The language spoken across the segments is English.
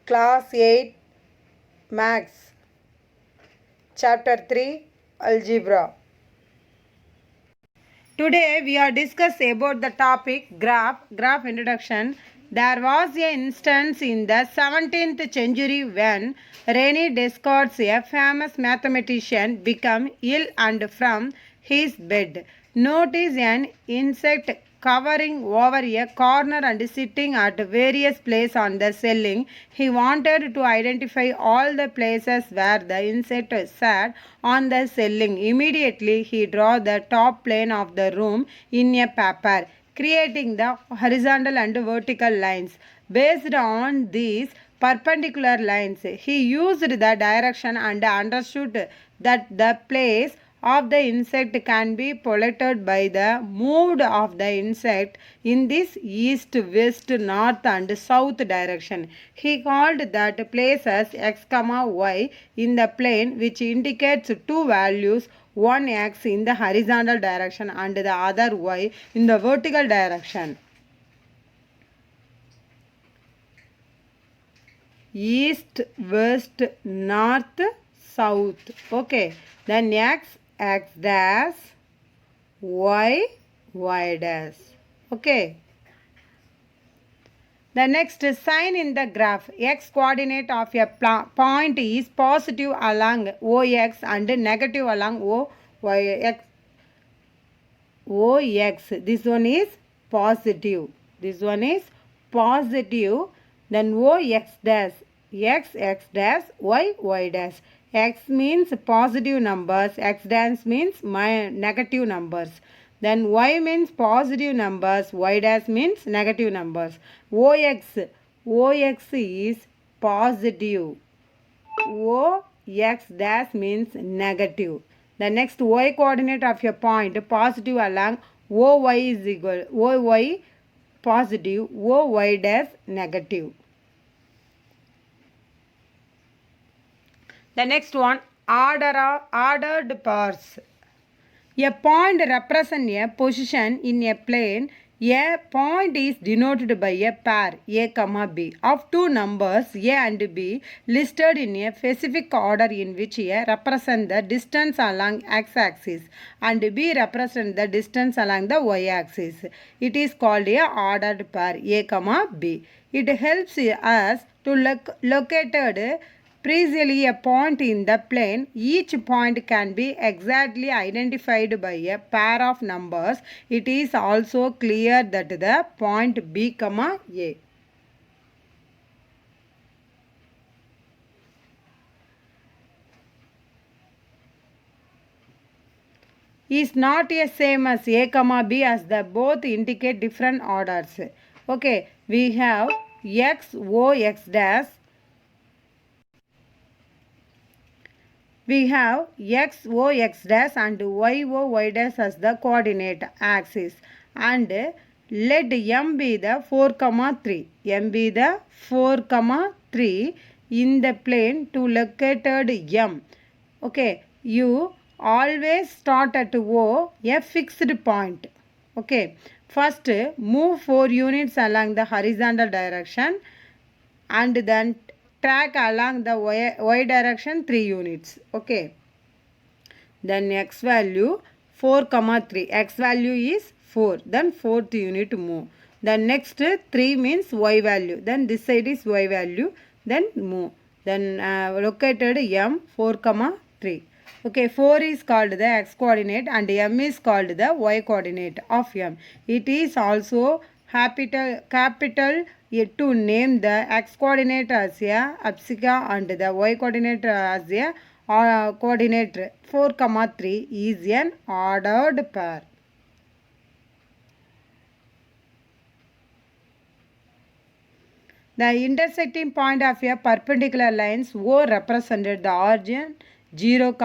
Class 8 Maths Chapter 3 Algebra. Today we are discussing about the topic graph introduction. There was an instance in the 17th century when René Descartes, a famous mathematician, became ill and from his bed noticed an insect covering over a corner and sitting at various places on the ceiling. He wanted to identify all the places where the insect sat on the ceiling. Immediately he drew the top plane of the room in a paper, creating the horizontal and vertical lines. Based on these perpendicular lines, he used the direction and understood that the place of the insect can be plotted by the movement of the insect in this east, west, north and south direction. He called that places x, y in the plane, which indicates two values, one x in the horizontal direction and the other y in the vertical direction. East, west, north, south. Okay. Then x dash, y dash. Okay. The next sign in the graph, x coordinate of a point is positive along ox and negative along ox. This one is positive. This one is positive. Then ox dash, x dash, y dash. X means positive numbers, x dash means negative numbers. Then y means positive numbers, y dash means negative numbers. Ox is positive. Ox dash means negative. The next y coordinate of a point positive along oy is equal oy positive, oy dash negative. The next one, ordered pairs. A point represents a position in a plane. A point is denoted by a pair a, b of two numbers a and b listed in a specific order in which a represents the distance along x-axis and b represents the distance along the y-axis. It is called a ordered pair a, b. It helps us to locate precisely a point in the plane. Each point can be exactly identified by a pair of numbers. It is also clear that the point B, A. Is not a same as A, B as the both indicate different orders. Okay, we have x, O, x dash. We have x, O, x dash and y, O, y dash as the coordinate axis, and let m be the 4, 3. M be the 4, 3 in the plane to located m. Okay, you always start at O, a fixed point. Okay, first move 4 units along the horizontal direction and then track along the y direction 3 units. Okay, then x value 4, 3. X value is 4. Then 4th unit move. Then next 3 means y value. Then this side is y value. Then move. Then located m 4, 3. Okay, 4 is called the x coordinate and m is called the y coordinate of m. It is also capital to name the x coordinate as a epsilon and the y coordinate as a coordinate. 4, 3 is an ordered pair. The intersecting point of a perpendicular lines O represented the origin 0,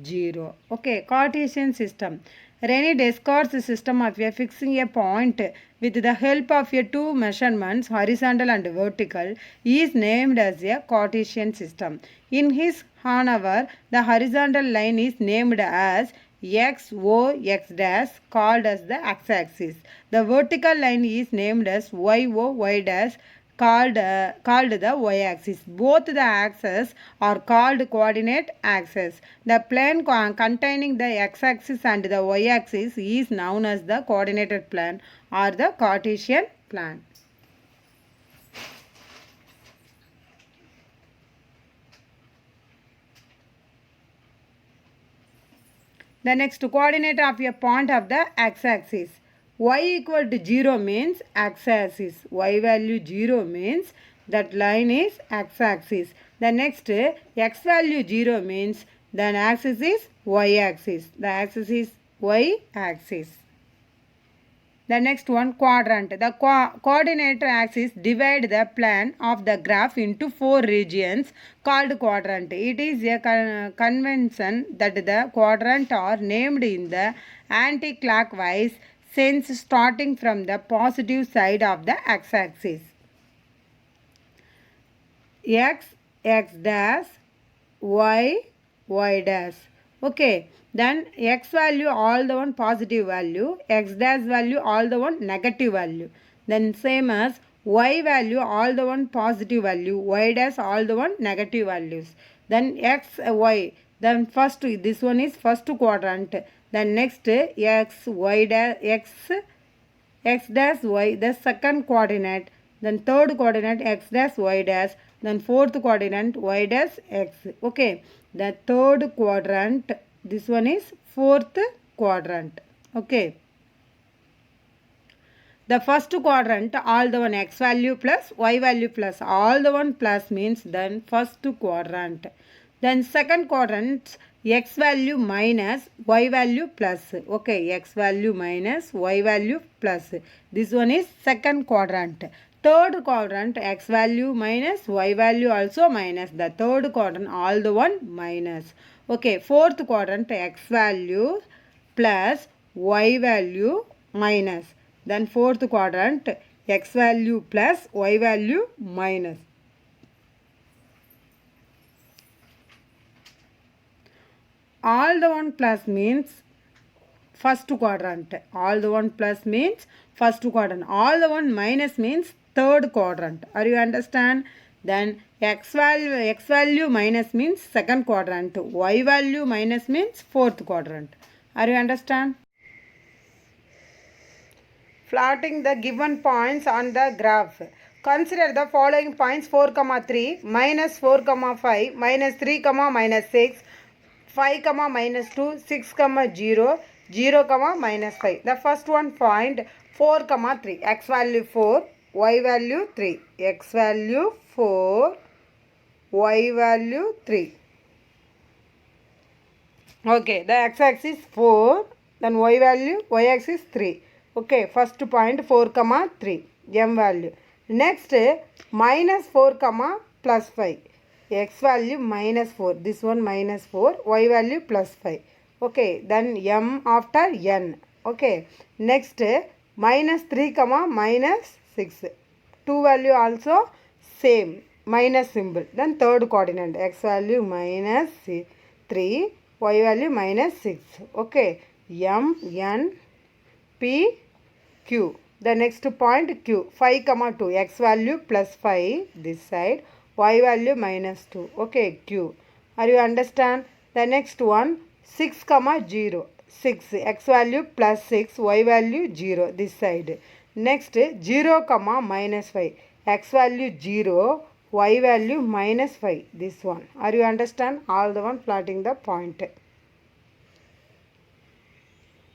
0. Okay, Cartesian system. René Descartes' system of fixing a point with the help of two measurements, horizontal and vertical, is named as a Cartesian system. In his honor, the horizontal line is named as x, O, x dash, called as the x-axis. The vertical line is named as y, O, y dash, called the y-axis. Both the axes are called coordinate axes. The plane containing the x-axis and the y-axis is known as the coordinated plane or the Cartesian plane. The next coordinate of a point of the x-axis. Y equal to 0 means x-axis. Y value 0 means that line is x-axis. The next x value 0 means the axis is y-axis. The axis is y-axis. The next one, quadrant. The coordinate axis divide the plane of the graph into 4 regions called quadrant. It is a convention that the quadrant are named in the anti-clockwise sense starting from the positive side of the x-axis. X, x dash, y, y dash. Okay, then x value all the one positive value, x dash value all the one negative value. Then same as y value all the one positive value, y dash all the one negative values. Then x, y. Then first this one is first quadrant. Then next x, y dash, x dash y, the second coordinate. Then third coordinate x dash y dash. Then fourth coordinate y dash x. Okay, the third quadrant, this one is fourth quadrant. Okay, the first quadrant all the one x value plus y value plus all the one plus means then first quadrant. Then second quadrant x value minus y value plus. Okay, x value minus y value plus. This one is second quadrant. Third quadrant x value minus y value also minus. The third quadrant all the one minus. Okay, fourth quadrant x value plus y value minus. Then fourth quadrant x value plus y value minus. All the one plus means first quadrant. All the one plus means first quadrant. All the one minus means third quadrant. Are you understand? Then x value minus means second quadrant. Y value minus means fourth quadrant. Are you understand? Plotting the given points on the graph. Consider the following points 4, 3, minus 4, 5, minus 3, minus 6, 5, minus 2, 6, 0, 0, minus 5. The first one point 4, 3. X value 4, y value 3. X value 4, y value 3. Okay, the x-axis 4, then y axis 3. Okay, first point 4, 3, m value. Next, minus 4, plus 5. X value minus 4. This one minus 4. Y value plus 5. Okay, then m after n. Okay, next, minus 3, minus 6. 2 value also same. Minus symbol. Then third coordinate. X value minus 3. Y value minus 6. Okay, m, n, p, q. The next point q. 5, 2. X value plus 5 this side. Y value minus 2. Okay, q. Are you understand? The next one 6, 0. 6. X value plus 6. Y value 0 this side. Next 0, minus 5. X value 0. Y value minus 5. This one. Are you understand? All the one plotting the point.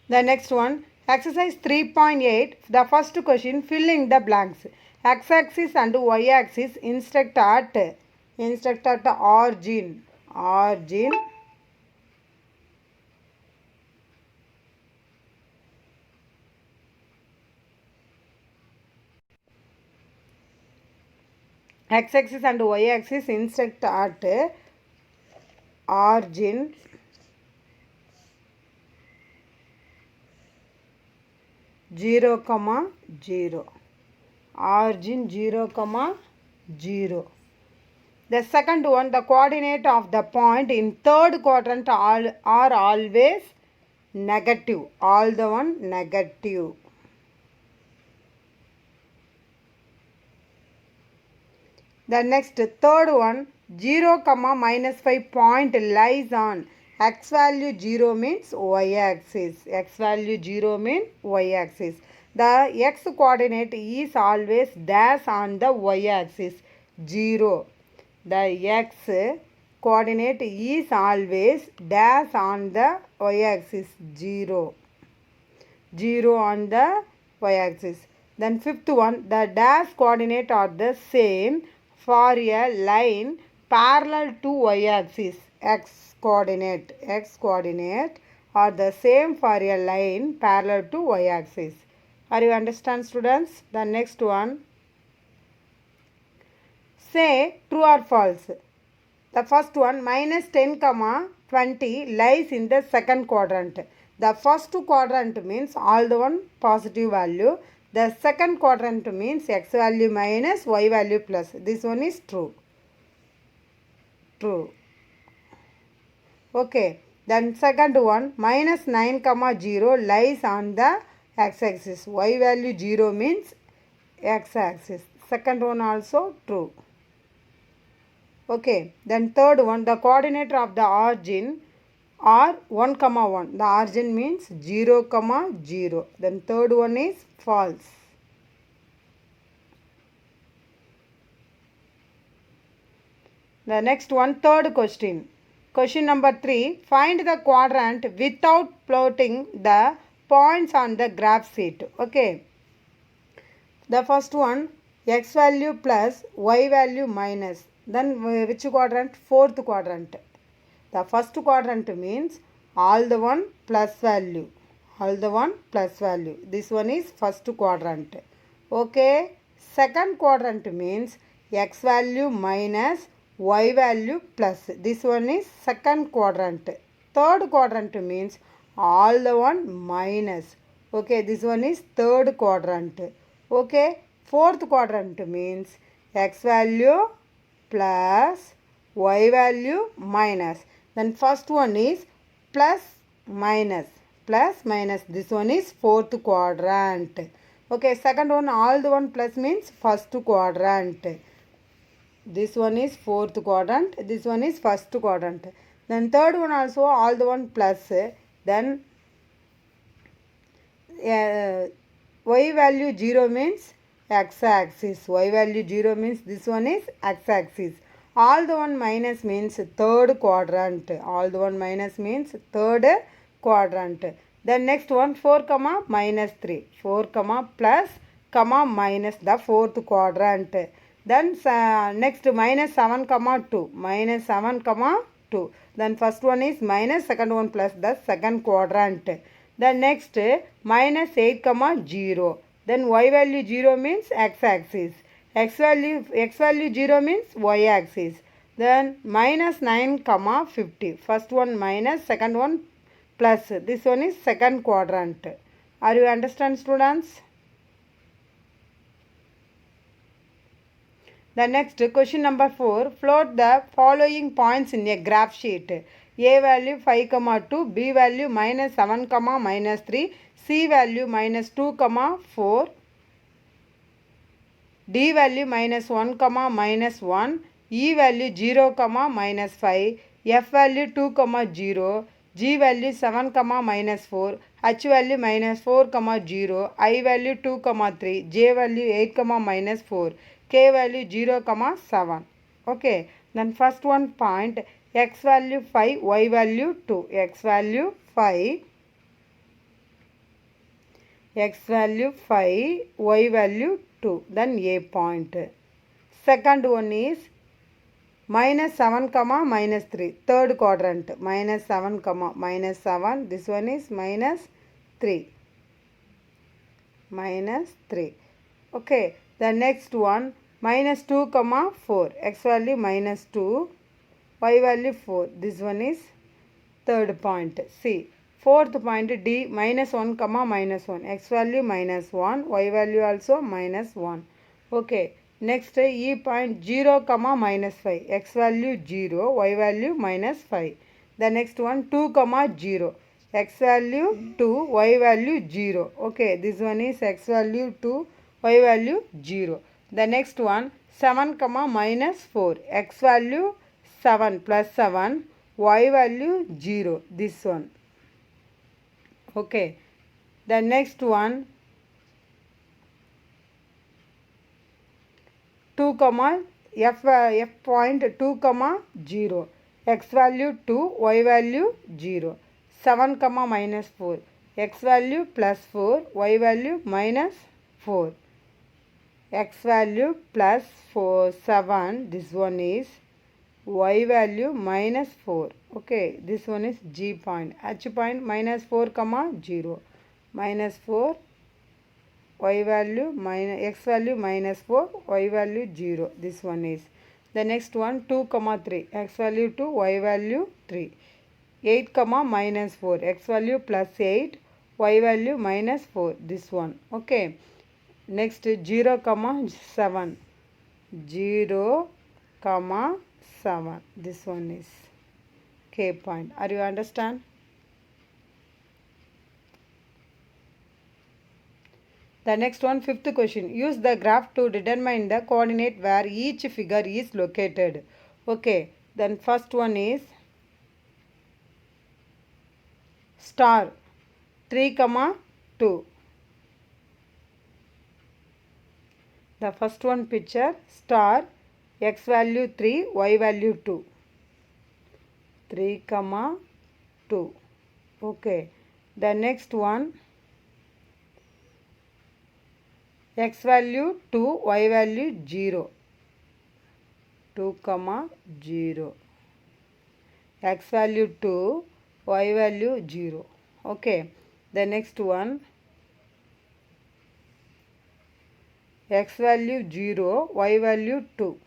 The next one. Exercise 3.8. The first question, fill in the blanks. X-axis and y-axis intersect at origin. X-axis and y-axis intersect at origin. Zero, 0. Origin 0, 0. The second one, the coordinate of the point in third quadrant are always negative. All the one negative. The next third one, 0 comma minus 5 point lies on x value 0 means y axis. X value 0 means y axis. The x coordinate is always dash on the y axis 0. The x coordinate is always dash on the y axis 0. 0 on the y axis. Then fifth one, the dash coordinate are the same for a line parallel to y axis. X coordinate are the same for a line parallel to y axis. Are you understand, students? The next one, say true or false. The first one, minus 10 comma 20 lies in the second quadrant. The first quadrant means all the one positive value. The second quadrant means x value minus y value plus. This one is true. True. Okay. Then second one, minus 9 comma 0 lies on the x-axis. Y value 0 means x-axis. Second one also true. Okay. Then third one, the coordinate of the origin are 1 comma 1. The origin means 0 comma 0. Then third one is false. The next one, third question. Question number 3. Find the quadrant without plotting the points on the graph sheet. Okay. The first one, x value plus y value minus. Then which quadrant? Fourth quadrant. The first quadrant means all the one plus value. All the one plus value. This one is first quadrant. Okay. Second quadrant means x value minus y value plus. This one is second quadrant. Third quadrant means all the one minus. Okay. This one is third quadrant. Okay. Fourth quadrant means x value plus y value minus. Then first one is plus minus. Plus minus. This one is fourth quadrant. Okay. Second one, all the one plus means first quadrant. This one is fourth quadrant. This one is first quadrant. Then third one also all the one plus. Then y value 0 means x-axis. Y value 0 means this one is x-axis. All the one minus means third quadrant. All the one minus means third quadrant. Then next one, 4 comma minus 3. 4 comma plus comma minus, the fourth quadrant. Then next minus 7 comma 2. Minus 7 comma 2. Then first one is minus, second one plus, the second quadrant. Then next minus 8 comma 0. Then y value 0 means x-axis. X value 0 means y-axis. Then minus 9 comma 50. First one minus, second one plus. This one is second quadrant. Are you understand, students? The next question number 4. Plot the following points in a graph sheet. A value 5 comma 2, B value minus 7 comma minus 3, C value minus 2 comma 4, D value minus 1 comma minus 1, E value 0 comma minus 5, F value 2 comma 0, G value 7 comma minus 4, H value minus 4 comma 0, I value 2 comma 3, J value 8 comma minus 4, K value 0 comma 7. Okay. Then first one point, x value 5, y value 2. X value 5, x value 5, y value 2. Then A point. Second one is minus 7 comma minus 3. Third quadrant. Minus 7 comma minus 7. This one is minus 3. Minus 3. Okay. The next one, minus 2 comma 4. X value minus 2. Y value 4. This one is third point. C. Fourth point, D, minus 1 comma minus 1. X value minus 1. Y value also minus 1. Okay. Next, E point, 0 comma minus 5. X value 0. Y value minus 5. The next one, 2 comma 0. X value 2. Y value 0. Okay. This one is x value 2. Y value 0. The next one, 7 comma minus 4. X value 7 plus 7. Y value 0. This one. Okay. The next one 2 comma f point 2 comma 0. X value 2. Y value 0. 7 comma minus 4. X value plus 4. Y value minus 4. X value plus 4 7. This one is y value minus 4. Okay, this one is G point. H point minus 4 comma 0. Minus 4. Y value minus x value minus 4. Y value 0. This one is. The next one 2 comma 3. X value 2. Y value 3. 8 comma minus 4. X value plus 8. Y value minus 4. This one. Okay. Next 0 comma 7. 0 comma 7. This one is K point. Are you understand? The next one, fifth question. Use the graph to determine the coordinate where each figure is located. Okay. Then first one is star 3 comma 2. The first one picture star x value 3, y value 2. 3 comma 2. Okay. The next one x value 2, y value 0. 2 comma 0. X value 2, y value 0. Okay. The next one x value 0, y value 2.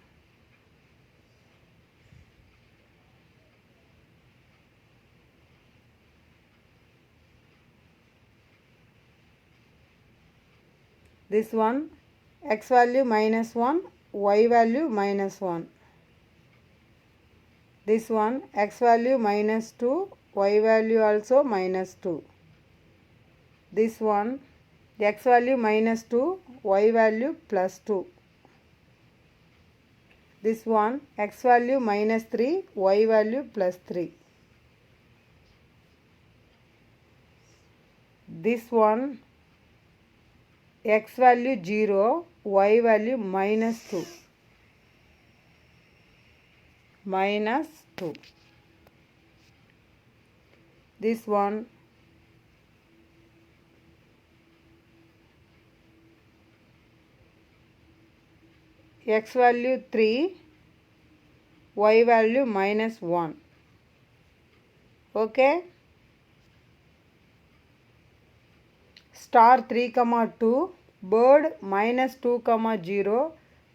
This one x value minus 1, y value minus 1. This one x value minus 2, y value also minus 2. This one x value minus 2, y value plus 2. This one x value minus 3, y value plus 3. This one x value 0, y value minus 2. Minus 2. This one x value 3, y value minus 1. Okay. Star 3 comma 2, bird minus 2 comma 0,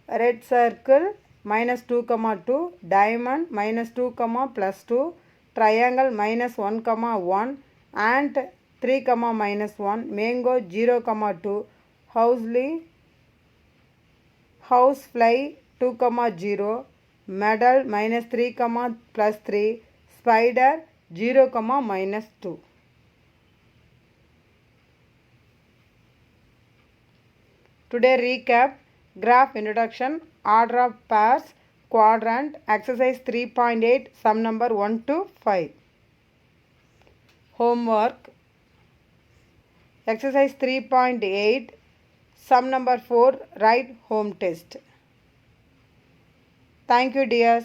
red circle minus 2 comma 2, diamond minus 2 comma plus 2, triangle minus 1 comma 1, ant 3 comma minus 1, mango 0 comma 2, house fly 2 comma 0, medal minus 3 comma plus 3, spider 0 comma minus 2. Today recap, graph introduction, order of pairs, quadrant, exercise 3.8, sum number 1 to 5. Homework, exercise 3.8, sum number 4, write home test. Thank you dears.